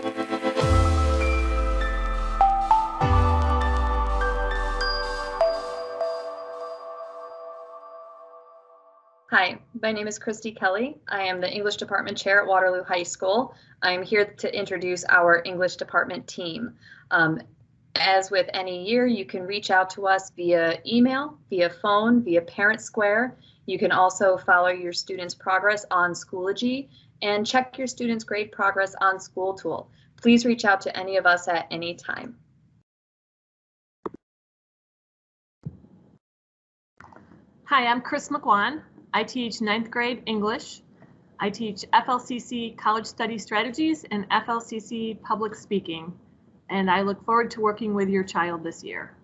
Hi, my name is Christy Kelly. I am the English Department Chair at Waterloo High School. I'm here to introduce our English Department team. As with any year, you can reach out to us via email, via phone, via Parent Square. You can also follow your students' progress on Schoology and check your students' grade progress on SchoolTool. Please reach out to any of us at any time. Hi, I'm Chris McWan. I teach 9th grade English. I teach FLCC College Study Strategies and FLCC Public Speaking, and I look forward to working with your child this year.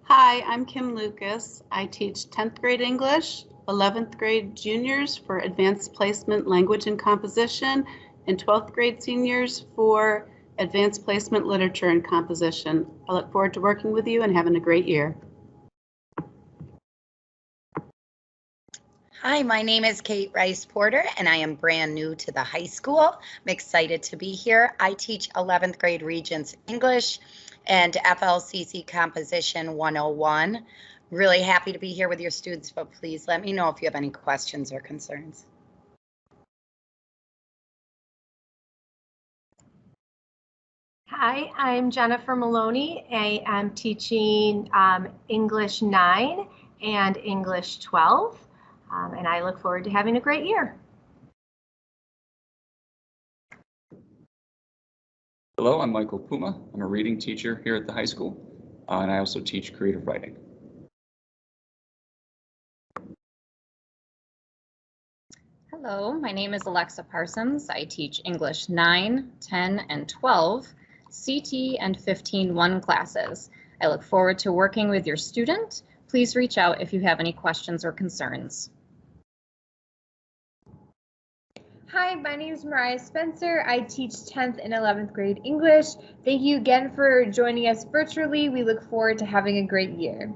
Hi, I'm Kim Lucas. I teach 10th grade English, 11th grade juniors for advanced placement language and composition, and 12th grade seniors for advanced placement literature and composition. I look forward to working with you and having a great year. Hi, my name is Kate Rice Porter, and I am brand new to the high school. I'm excited to be here. I teach 11th grade Regents English and FLCC Composition 101. Really happy to be here with your students, but please let me know if you have any questions or concerns. Hi, I'm Jennifer Maloney. I am teaching English 9 and English 12. And I look forward to having a great year. Hello, I'm Michael Puma. I'm a reading teacher here at the high school, and I also teach creative writing. Hello, my name is Alexa Parsons. I teach English 9, 10, and 12, CT and 15-1 classes. I look forward to working with your student. Please reach out if you have any questions or concerns. Hi, my name is Mariah Spencer. I teach 10th and 11th grade English. Thank you again for joining us virtually. We look forward to having a great year.